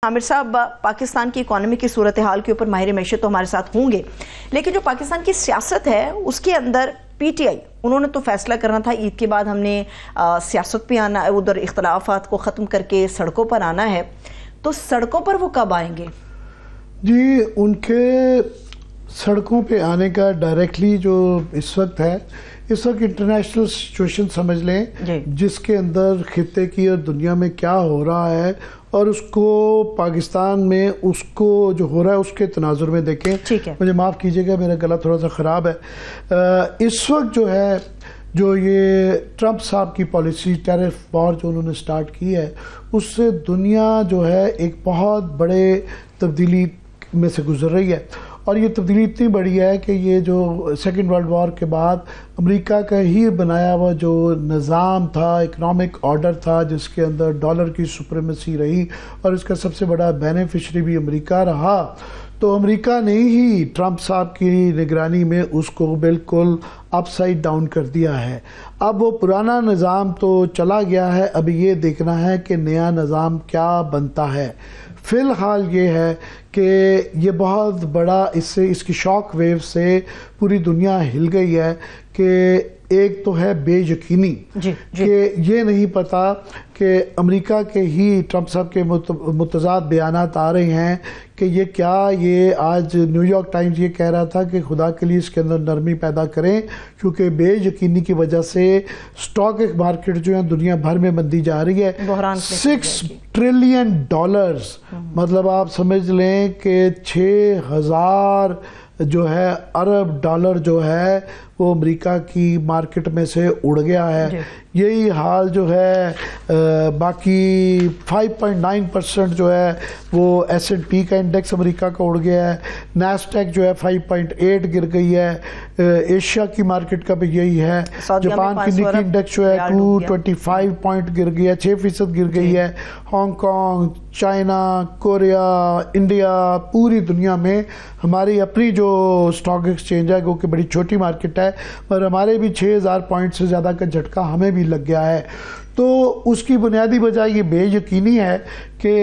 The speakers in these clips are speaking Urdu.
عامر صاحب، پاکستان کی اکانومی کی صورتحال کے اوپر ماہر معیشت تو ہمارے ساتھ ہوں گے، لیکن جو پاکستان کی سیاست ہے اس کے اندر پی ٹی آئی انہوں نے تو فیصلہ کرنا تھا عید کے بعد ہم نے سیاست پہ آنا، ادھر اختلافات کو ختم کر کے سڑکوں پر آنا ہے، تو سڑکوں پر وہ کب آئیں گے؟ جی، ان کے سڑکوں پہ آنے کا ڈائریکٹلی جو اس وقت ہے، اس وقت انٹرنیشنل سچویشن سمجھ لیں جس کے اندر خطے کی اور دنیا میں کیا ہو رہا ہے اور اس کو پاکستان میں اس کو جو ہو رہا ہے اس کے تناظر میں دیکھیں۔ مجھے معاف کیجئے گا، میرا گلا تھوڑا سا خراب ہے۔ اس وقت جو ہے، جو یہ ٹرمپ صاحب کی پالیسی ٹیرف وار جو انہوں نے سٹارٹ کی ہے، اس سے دنیا جو ہے ایک بہت بڑے تبدیلی میں سے گزر رہی ہے، اور یہ تبدیلی اتنی بڑی ہے کہ یہ جو سیکنڈ ورلڈ وار کے بعد امریکہ کا ہی بنایا ہوا جو نظام تھا، اکنامک آرڈر تھا، جس کے اندر ڈالر کی سپریمیسی رہی اور اس کا سب سے بڑا بینیفیشری بھی امریکہ رہا، تو امریکہ نے ہی ٹرمپ صاحب کی نگرانی میں اس کو بالکل اپ سائڈ ڈاؤن کر دیا ہے۔ اب وہ پرانا نظام تو چلا گیا ہے، اب یہ دیکھنا ہے کہ نیا نظام کیا بنتا ہے۔ فی الحال یہ ہے کہ یہ بہت بڑا اس کی شاک ویو سے پوری دنیا ہل گئی ہے کہ ایک تو ہے بے یقینی کہ یہ نہیں پتا کہ امریکہ کے ہی ٹرمپ صاحب کے متضاد بیانات آ رہے ہیں کہ یہ آج نیو یارک ٹائمز یہ کہہ رہا تھا کہ خدا کے لیے اس کے اندر نرمی پیدا کریں، کیونکہ بے یقینی کی وجہ سے سٹاک مارکیٹ جو ہے دنیا بھر میں بندی جا رہی ہے۔ 6 ٹریلین ڈالرز، مطلب آپ سمجھ لیں کہ 6000 جو ہے ارب ڈالر جو ہے وہ امریکہ کی مارکیٹ میں سے اڑ گیا ہے۔ یہی حال جو ہے باقی 5.9% جو ہے وہ S&P کا انڈیکس امریکہ کا اڑ گیا ہے، نیسڈیک جو ہے 5.8 گر گئی ہے، ایشیا کی مارکیٹ کا بھی یہی ہے، جاپان کی نکی انڈیکس جو ہے 225 پوائنٹ گر گئی ہے، 6% گر گئی ہے، Hong Kong, China, Korea, India, پوری دنیا میں ہماری اپنی جو سٹاک ایکسچینج ہے وہ کہ بڑی چھوٹی مارکیٹ ہے، پر ہمارے بھی 6000 پوائنٹ سے زیادہ کا جھٹکا ہمیں بھی لگ گیا ہے۔ تو اس کی بنیادی وجہ یہ بے یقینی ہے کہ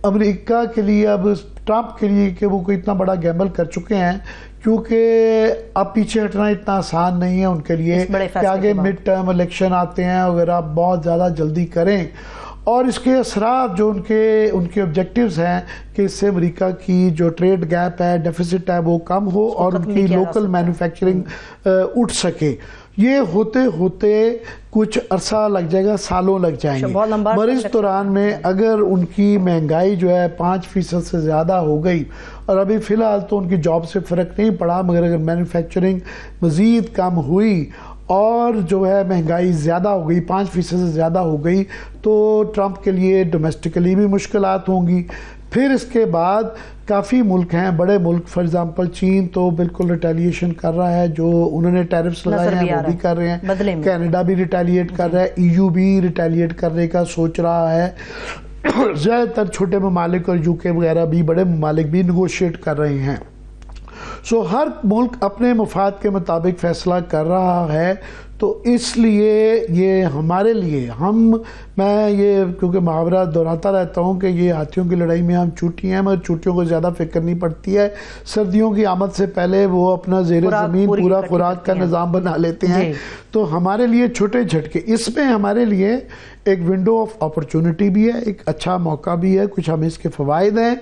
امریکہ کے لیے، اب ٹرمپ کے لیے، کہ وہ کوئی اتنا بڑا گیمبل کر چکے ہیں، کیونکہ اب پیچھے ہٹنا اتنا آسان نہیں ہے ان کے لیے کہ آگے مڈ ٹرم الیکشن آتے ہیں، اگر آپ بہت زیادہ جلدی کریں اور اس کے اثرات جو ان کے آبجیکٹیوز ہیں کہ اس سے امریکہ کی جو ٹریڈ گیپ ہے، ڈیفیسٹ ہے، وہ کم ہو اور ان کی لوکل مینوفیکچرنگ اٹھ سکے، یہ ہوتے ہوتے کچھ عرصہ لگ جائے گا، سالوں لگ جائیں گے۔ مرز دوران میں اگر ان کی مہنگائی جو ہے 5% سے زیادہ ہو گئی، اور ابھی فی الحال تو ان کی جاب سے فرق نہیں پڑا، مگر اگر مینوفیکچرنگ مزید کم ہوئی اور جو ہے مہنگائی زیادہ ہو گئی، 5% سے زیادہ ہو گئی، تو ٹرمپ کے لیے ڈومیسٹکلی بھی مشکلات ہوں گی۔ پھر اس کے بعد کافی ملک ہیں، بڑے ملک، فار ایگزامپل چین تو بالکل ریٹیلیشن کر رہا ہے، جو انہوں نے ٹیرفز لگائے ہیں وہ بھی کر رہے ہیں، کینیڈا بھی ریٹیلیٹ کر رہا ہے، EU بھی ریٹیلیٹ کرنے کا سوچ رہا ہے، زیادہ تر چھوٹے ممالک اور UK وغیرہ بھی، بڑے ممالک بھی نیگوشیٹ کر رہے ہیں۔ ہر ملک اپنے مفاد کے مطابق فیصلہ کر رہا ہے، تو اس لیے یہ ہمارے لیے میں یہ کیونکہ محاورہ دہراتا رہتا ہوں کہ یہ ہاتھیوں کی لڑائی میں ہم چوٹی ہیں، مگر چوٹیوں کو زیادہ فکر نہیں پڑتی ہے، سردیوں کی آمد سے پہلے وہ اپنا زیر زمین پورا خوراک کا نظام بنا لیتے ہیں، تو ہمارے لیے چھوٹے جھٹکے، اس میں ہمارے لیے ایک ونڈو آف اپرچونٹی بھی ہے، ایک اچھا موقع بھی ہے، کچھ ہمیں اس کے فوائد ہیں،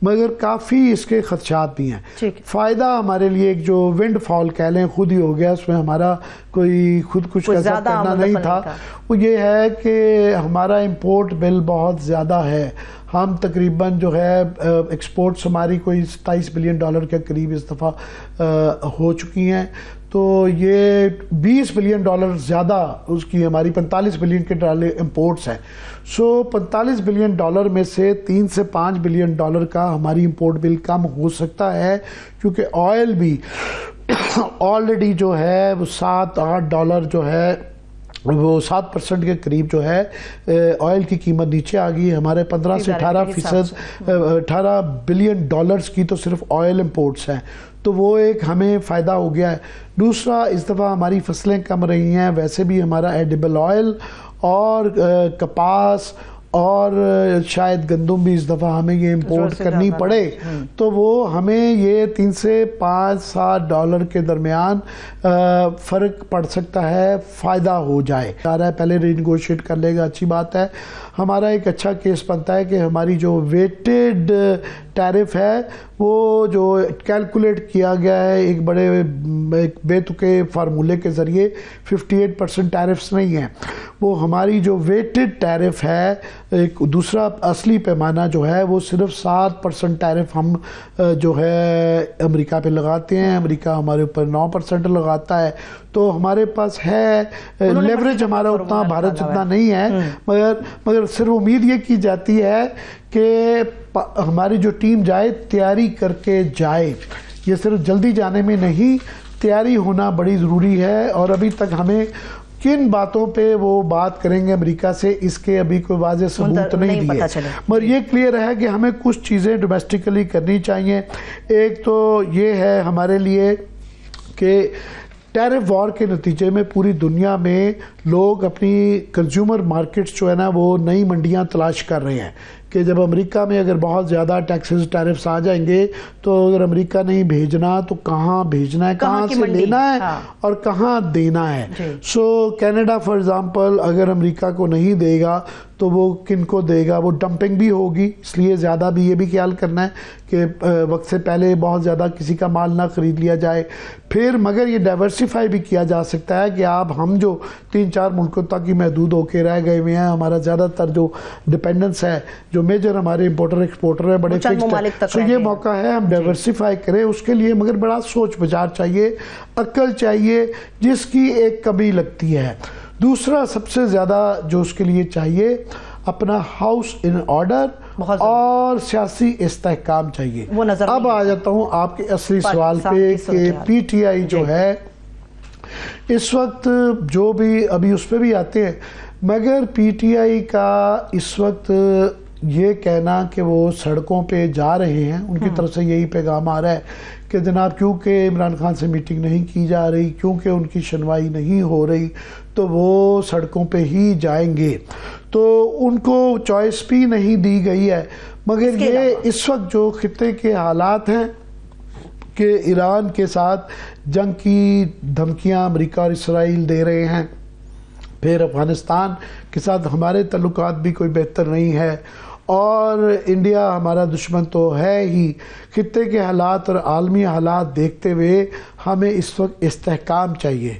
مگر کافی اس کے خدشات بھی ہیں۔ فائدہ ہمارے لیے ایک جو ونڈ فال کہہ لیں خود ہی ہو گیا، اس میں ہمارا کوئی خود کچھ ایسا کرنا نہیں تھا، وہ یہ ہے کہ ہمارا امپورٹ بل بہت زیادہ ہے، ہم تقریباً جو ہے ایکسپورٹس ہماری کوئی $27 بلین کے قریب اس دفعہ ہو چکی ہیں، تو یہ $20 بلین زیادہ اس کی ہماری $45 بلین کے امپورٹس ہیں، 45 بلین میں سے $3 سے $5 بلین کا ہماری امپورٹ بل کم ہو سکتا ہے، کیونکہ آئل بھی آلریڈی جو ہے وہ $7-8 جو ہے وہ 7% کے قریب جو ہے آئل کی قیمت نیچے آ گئی ہے، ہمارے 15 سے 18 بلین ڈالرز کی تو صرف آئل امپورٹس ہیں، تو وہ ایک ہمیں فائدہ ہو گیا ہے۔ دوسرا، اس دفعہ ہماری فصلیں کم رہی ہیں، ویسے بھی ہمارا ایڈیبل آئل اور کپاس اور شاید گندم بھی اس دفعہ ہمیں یہ امپورٹ کرنی پڑے تو وہ ہمیں یہ 3 سے 5-7 ڈالر کے درمیان فرق پڑ سکتا ہے، فائدہ ہو جائے جا رہا ہے، پہلے رینیگوشیٹ کر لے گا، اچھی بات ہے۔ ہمارا ایک اچھا کیس بنتا ہے کہ ہماری جو ویٹڈ ٹیرف ہے وہ جو کیلکولیٹ کیا گیا ہے ایک بے تکے فارمولے کے ذریعے 58% ٹیرفز نہیں ہیں، وہ ہماری جو ویٹڈ ٹیرف ہے ایک دوسرا اصلی پیمانہ جو ہے وہ صرف 7% ٹیرف ہم جو ہے امریکہ پہ لگاتے ہیں، امریکہ ہمارے اوپر 9% لگاتا ہے، تو ہمارے پاس ہے لیوریج ہمارا اتنا بھارت جتنا نہیں ہے، مگر صرف امید یہ کی جاتی ہے کہ ہماری جو ٹیم جائے تیاری کر کے جائے، یہ صرف جلدی جانے میں نہیں، تیاری ہونا بڑی ضروری ہے۔ اور ابھی تک ہمیں کن باتوں پہ وہ بات کریں گے امریکہ سے اس کے ابھی کوئی واضح ثبوت نہیں دیے، مگر یہ کلیئر ہے کہ ہمیں کچھ چیزیں ڈومیسٹکلی کرنی چاہیے۔ ایک تو یہ ہے ہمارے لیے کہ ٹیرف وار کے نتیجے میں پوری دنیا میں لوگ اپنی کنزیومر مارکیٹس جو ہے نا وہ نئی منڈیاں تلاش کر رہے ہیں کہ جب امریکہ میں اگر بہت زیادہ ٹیکسز ٹیرفز آ جائیں گے تو اگر امریکہ نہیں بھیجنا تو کہاں بھیجنا ہے، کہاں سے لینا ہے اور کہاں دینا ہے۔ سو کینیڈا فار ایگزامپل اگر امریکہ کو نہیں دے گا تو وہ کن کو دے گا، وہ ڈمپنگ بھی ہوگی، اس لیے زیادہ بھی یہ بھی خیال کرنا ہے کہ وقت سے پہلے بہت زیادہ کسی کا مال نہ خرید لیا جائے۔ پھر مگر یہ ڈائیورسیفائی بھی کیا جا سکتا ہے کہ آپ ہم جو 3-4 ملکوں تک ہی محدود ہو کے رہ گئے ہوئے ہیں، ہمارا زیادہ تر جو ڈیپینڈنس ہے، جو میجر ہمارے امپورٹر ایکسپورٹر ہیں بڑے فکسڈ ہیں، تو یہ موقع ہے ہم ڈائیورسیفائی کریں، اس کے لیے مگر بڑا سوچ بچار چاہیے، عقل چاہیے، جس کی ایک کمی لگتی ہے۔ دوسرا سب سے زیادہ جو اس کے لیے چاہیے اپنا ہاؤس ان آرڈر اور سیاسی استحکام چاہیے۔ اب آ جاتا ہوں آپ کے اصلی سوال پہ کہ پی ٹی آئی جو ہے اس وقت جو بھی ابھی اس پہ بھی آتے ہیں، مگر پی ٹی آئی کا اس وقت یہ کہنا کہ وہ سڑکوں پہ جا رہے ہیں، ان کی طرف سے یہی پیغام آ رہا ہے کہ جناب کیونکہ عمران خان سے میٹنگ نہیں کی جا رہی، کیونکہ ان کی شنوائی نہیں ہو رہی تو وہ سڑکوں پہ ہی جائیں گے، تو ان کو چوائس بھی نہیں دی گئی ہے۔ مگر یہ اس وقت جو خطے کے حالات ہیں کہ ایران کے ساتھ جنگ کی دھمکیاں امریکہ اور اسرائیل دے رہے ہیں، پھر افغانستان کے ساتھ ہمارے تعلقات بھی کوئی بہتر نہیں ہے، اور انڈیا ہمارا دشمن تو ہے ہی، خطے کے حالات اور عالمی حالات دیکھتے ہوئے ہمیں اس وقت استحکام چاہیے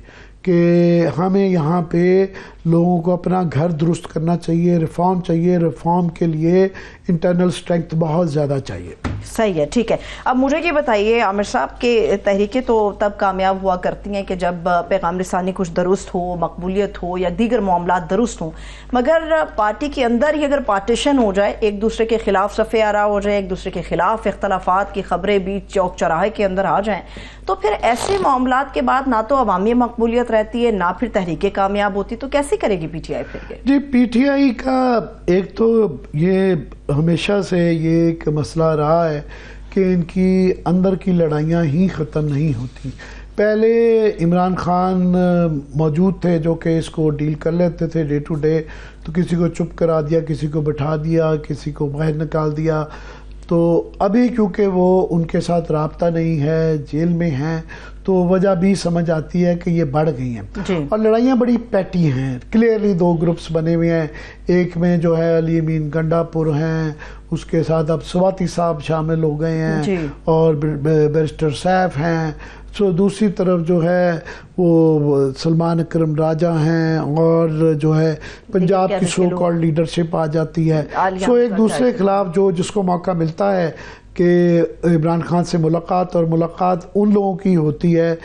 کہ ہمیں یہاں پہ لوگوں کو اپنا گھر درست کرنا چاہیے، ریفارم چاہیے، ریفارم کے لیے انٹرنل سٹرینگتھ بہت زیادہ چاہیے۔ صحیح ہے، ٹھیک ہے۔ اب مجھے یہ بتائیے عامر صاحب کہ تحریکیں تو تب کامیاب ہوا کرتی ہیں کہ جب پیغام رسانی کچھ درست ہو، مقبولیت ہو یا دیگر معاملات درست ہوں، مگر پارٹی کے اندر ہی اگر پارٹیشن ہو جائے، ایک دوسرے کے خلاف صف آرا ہو جائے، ایک دوسرے کے خلاف اختلافات کی خبریں بھی چوک چوراہے کے اندر آ جائیں، تو پھر ایسے معاملات کے بعد نہ تو عوامی مقبولیت رہتی ہے، نہ پھر تحریکیں کامیاب ہوتی، تو کیسے کرے گی پی ٹی آئی پھر؟ جی پی ٹی آئی کا ایک تو یہ ہمیشہ سے یہ ایک مسئلہ رہا ہے کہ ان کی اندر کی لڑائیاں ہی ختم نہیں ہوتی۔ پہلے عمران خان موجود تھے جو کہ اس کو ڈیل کر لیتے تھے ڈے ٹو ڈے، تو کسی کو چپ کرا دیا، کسی کو بٹھا دیا، کسی کو باہر نکال دیا۔ تو ابھی کیونکہ وہ ان کے ساتھ رابطہ نہیں ہے، جیل میں ہیں، تو وجہ بھی سمجھ آتی ہے کہ یہ بڑھ گئی ہیں اور لڑائیاں بڑی پیٹی ہیں۔ کلیئرلی 2 گروپس بنے ہوئے ہیں، ایک میں جو ہے علی امین گنڈا پور ہیں، اس کے ساتھ اب سواتی صاحب شامل ہو گئے ہیں اور بیرسٹر سیف ہیں، دوسری طرف جو ہے وہ سلمان اکرم راجہ ہیں، اور جو ہے پنجاب کی سو کال لیڈرشپ آ جاتی ہے، ایک دوسرے خلاف جس کو موقع ملتا ہے کہ عمران خان سے ملاقات، اور ملاقات ان لوگوں کی ہوتی ہے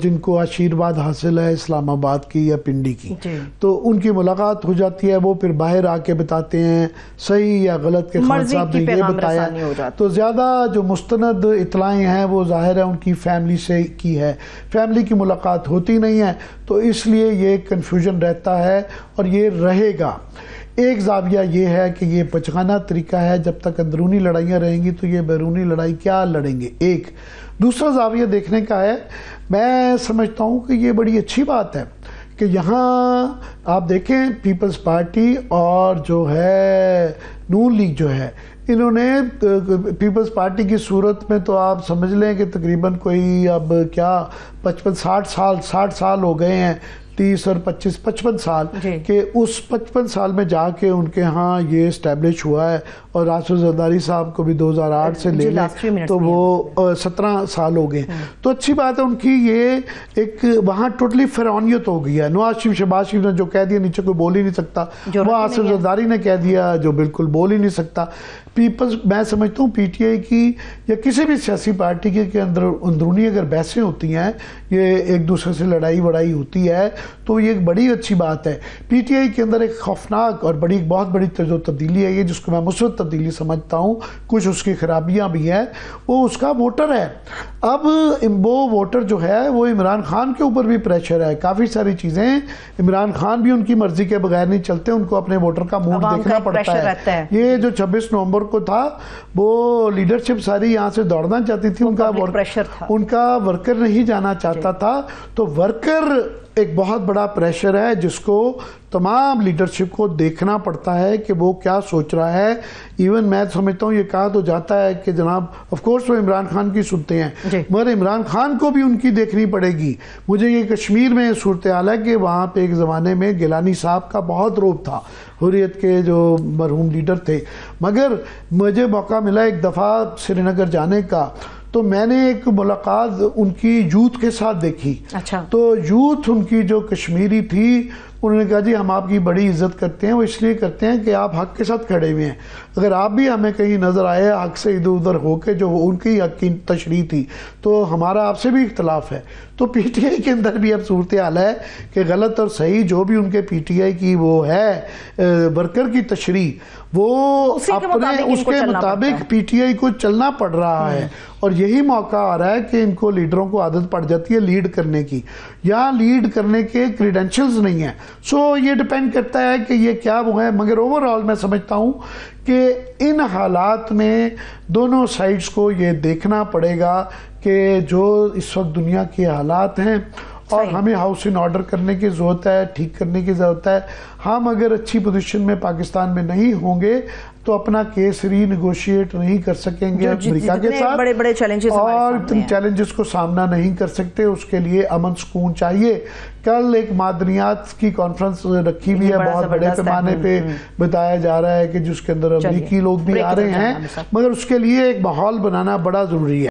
جن کو آشیرواد حاصل ہے اسلام آباد کی یا پنڈی کی، تو ان کی ملاقات ہو جاتی ہے، وہ پھر باہر آ کے بتاتے ہیں صحیح یا غلط کہ خان صاحب نے یہ بتایا، تو زیادہ جو مستند اطلاعیں ہیں وہ ظاہر ہے ان کی فیملی سے کی ہے، فیملی کی ملاقات ہوتی نہیں ہے، تو اس لیے یہ کنفیوژن رہتا ہے اور یہ رہے گا۔ ایک زاویہ یہ ہے کہ یہ بچگانہ طریقہ ہے، جب تک اندرونی لڑائیاں رہیں گی تو یہ بیرونی لڑائی کیا لڑیں گے۔ ایک دوسرا زاویہ دیکھنے کا ہے، میں سمجھتا ہوں کہ یہ بڑی اچھی بات ہے کہ یہاں آپ دیکھیں پیپلز پارٹی اور جو ہے نون لیگ جو ہے، انہوں نے پیپلز پارٹی کی صورت میں تو آپ سمجھ لیں کہ تقریباً کوئی اب کیا 60 سال ہو گئے ہیں، 30 اور 55 سال کہ اس 55 سال میں جا کے ان کے ہاں یہ اسٹیبلش ہوا ہے، اور آصف زرداری صاحب کو بھی 2008 سے لے لیں تو وہ 17 سال ہو گئے. تو اچھی بات ہے ان کی یہ ایک وہاں ٹوٹلی فرعونیت ہو گئی ہے. نواز شریف شہباز شریف نے جو کہہ دیا نیچے کوئی بول ہی نہیں سکتا، وہ آصف زرداری نے کہہ دیا جو بالکل بول ہی نہیں سکتا. پیپلز میں سمجھتا ہوں پی ٹی آئی کی یا کسی بھی سیاسی پارٹی کے اندر اندرونی اگر بحثیں ہوتی ہیں، یہ ایک دوسرے سے لڑائی وڑائی ہوتی ہے، تو یہ ایک بڑی اچھی بات ہے. پی ٹی آئی کے اندر ایک خوفناک اور بہت بڑی تبدیلی ہے یہ، جس کو میں مثبت تبدیلی سمجھتا ہوں. کچھ اس کی خرابیاں بھی ہیں. وہ اس کا ووٹر ہے. اب وہ ووٹر جو ہے وہ عمران خان کے اوپر بھی پریشر ہے. کافی ساری چیزیں عمران خان بھی ان کی مرضی کے بغیر نہیں چلتے، ان کو اپنے ووٹر کا موڈ دیکھنا پڑتا ہے. یہ جو 26 نومبر کو تھا وہ لیڈرشپ ساری یہاں سے دوڑنا چاہتی تھی، ان کا ورکر نہیں جانا چاہتا تھا. تو ورکر ایک بہت بڑا پریشر ہے جس کو تمام لیڈرشپ کو دیکھنا پڑتا ہے کہ وہ کیا سوچ رہا ہے. ایون میں سمجھتا ہوں یہ کہا تو جاتا ہے کہ جناب آف کورس وہ عمران خان کی سنتے ہیں، مگر عمران خان کو بھی ان کی دیکھنی پڑے گی. مجھے یہ کشمیر میں صورتحال ہے کہ وہاں پہ ایک زمانے میں گیلانی صاحب کا بہت روب تھا، حریت کے جو مرحوم لیڈر تھے، مگر مجھے موقع ملا ایک دفعہ سری نگر جانے کا، تو میں نے ایک ملاقات ان کی یوتھ کے ساتھ دیکھی. تو یوتھ ان کی جو کشمیری تھی، انہوں نے کہا جی ہم آپ کی بڑی عزت کرتے ہیں. وہ اس لیے کرتے ہیں کہ آپ حق کے ساتھ کھڑے ہوئے ہیں. اگر آپ بھی ہمیں کہیں نظر آئے حق سے ادھر ادھر ہو کے جو ان کی حق کی تشریح تھی، تو ہمارا آپ سے بھی اختلاف ہے. تو پی ٹی آئی کے اندر بھی اب صورتحال ہے کہ غلط اور صحیح جو بھی ان کے پی ٹی آئی کی وہ ہے ورکر کی تشریح، وہ اپنے اس کے مطابق پی ٹی آئی کو چلنا پڑ رہا ہے. اور یہی موقع آ رہا ہے کہ ان کو لیڈروں کو عادت پڑ جاتی ہے لیڈ کرنے کی، یا لیڈ کرنے کے کریڈنشلز نہیں ہیں. سو یہ ڈیپینڈ کرتا ہے کہ یہ کیا وہ ہے. مگر اوورآل میں سمجھتا ہوں کہ ان حالات میں دونوں سائڈز کو یہ دیکھنا پڑے گا کہ جو اس وقت دنیا کے حالات ہیں، اور ہمیں ہاؤس ان آرڈر کرنے کی ضرورت ہے، ٹھیک کرنے کی ضرورت ہے. ہم اگر اچھی پوزیشن میں پاکستان میں نہیں ہوں گے تو اپنا کیس ری نیگوشیٹ نہیں کر سکیں گے امریکہ کے ساتھ، بڑے چیلنجز اور تم چیلنجز کو سامنا نہیں کر سکتے. اس کے لیے امن سکون چاہیے. کل ایک معدنیات کی کانفرنس رکھی ہوئی ہے، بہت بڑے پیمانے پہ بتایا جا رہا ہے کہ جس کے اندر امریکی لوگ بھی آ رہے ہیں، مگر اس کے لیے ایک ماحول بنانا بڑا ضروری ہے.